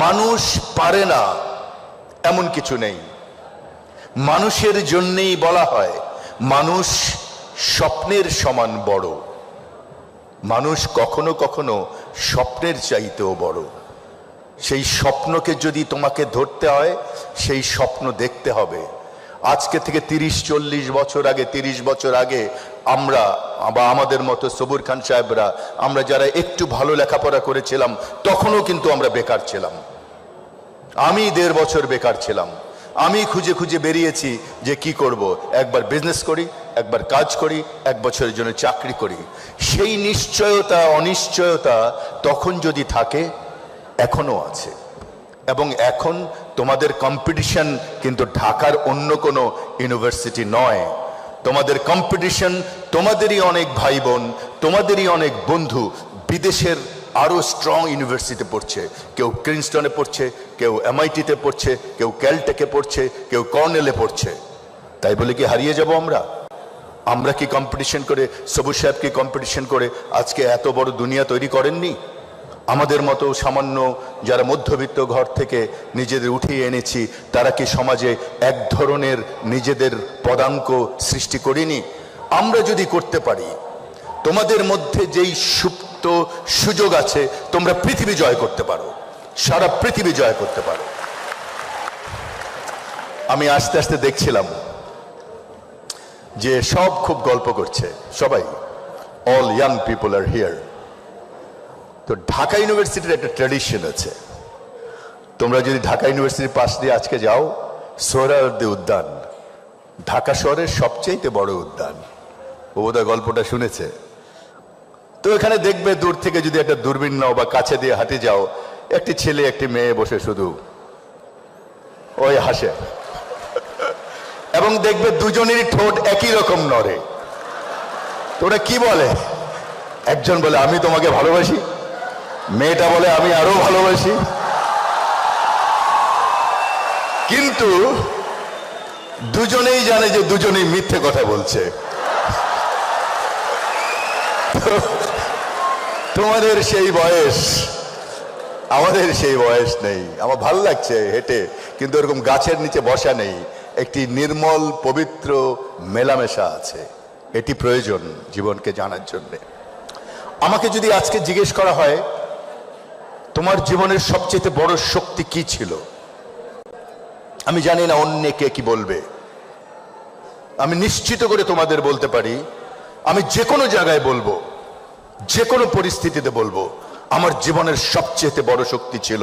মানুষ পারে না এমন কিছু নেই। মানুষের জন্যই বলা হয় মানুষ স্বপ্নের সমান বড়। মানুষ কখনো কখনো স্বপ্নের চাইতেও বড়। সেই স্বপ্নকে যদি তোমাকে ধরতে হয়, সেই স্বপ্ন দেখতে হবে। আজকে থেকে 30-40 বছর আগে, 30 বছর আগে আমরা বা আমাদের মতো সবুর খান সাহেবরা, আমরা যারা একটু ভালো লেখাপড়া করেছিলাম, তখনও কিন্তু আমরা বেকার ছিলাম। আমি 1.5 বছর বেকার ছিলাম। আমি খুঁজে খুঁজে বেরিয়েছি যে কি করব, একবার বিজনেস করি, একবার কাজ করি, 1 বছরের জন্য চাকরি করি। সেই নিশ্চয়তা অনিশ্চয়তা তখন যদি থাকে, এখনো আছে। এবং এখন তোমাদের কম্পিটিশন কিন্তু ঢাকার অন্য কোনো ইউনিভার্সিটি নয়। তোমাদের কম্পিটিশন তোমাদেরই অনেক ভাই বোন, তোমাদেরই অনেক বন্ধু বিদেশের আরো স্ট্রং ইউনিভার্সিটিতে পড়ছে। কেউ প্রিন্সটনে পড়ছে, কেউ MIT-তে পড়ছে, কেউ ক্যালটেকে পড়ছে, কেউ কর্নেলে পড়ছে। তাই বলে কি হারিয়ে যাব আমরা? আমরা কি কম্পিটিশন করে, সবুজ সাহেব কি কম্পিটিশন করে আজকে এত বড় দুনিয়া তৈরি করেননি? আমাদের মতো সামান্য যারা মধ্যবিত্ত ঘর থেকে নিজেদের উঠিয়ে এনেছি, তারা কি সমাজে এক ধরনের নিজেদের পদাঙ্ক সৃষ্টি করিনি? আমরা যদি করতে পারি, তোমাদের মধ্যে যেই সুপ্ত সুযোগ আছে, তোমরা পৃথিবী জয় করতে পারো, সারা পৃথিবী জয় করতে পারো। আমি আস্তে আস্তে দেখছিলাম যে সব খুব গল্প করছে, সবাই, all young people R here. তো ঢাকা ইউনিভার্সিটির একটা ট্র্যাডিশন আছে। তোমরা যদি ঢাকা ইউনিভার্সিটির পাশ দিয়ে আজকে যাও, সোহরাওয়ার্দী উদ্যান ঢাকা শহরের সবচেয়ে বড় উদ্যান। ও বোধহয় গল্পটা শুনেছে। তো এখানে দেখবে দূর থেকে যদি একটা দূরবীন নাও বা কাছে দিয়ে হাঁটে যাও, একটি ছেলে একটি মেয়ে বসে শুধু ওই হাসে, এবং দেখবে দুজনেরই ঠোঁট একই রকম নড়ে। তো ওরা কি বলে? একজন বলে আমি তোমাকে ভালোবাসি, মেয়েটা বলে আমি আরো ভালোবাসি। কিন্তু দুজনেই জানে যে দুজনেই মিথ্যে কথা বলছে। তোমাদের সেই বয়স, আমাদের সেই বয়স নেই। আমার ভালো লাগছে হেঁটে, কিন্তু এরকম গাছের নিচে বসা নেই। একটি নির্মল পবিত্র মেলামেশা আছে, এটি প্রয়োজন জীবনকে জানার জন্য। আমাকে যদি আজকে জিজ্ঞেস করা হয় তোমার জীবনের সবচেয়ে বড় শক্তি কি ছিল, আমি জানি না অন্য কে কি বলবে। আমি নিশ্চিত করে তোমাদের বলতে পারি, আমি যে কোনো জায়গায় বলবো, যে কোনো পরিস্থিতিতে বলবো, আমার জীবনের সবচেয়ে বড় শক্তি ছিল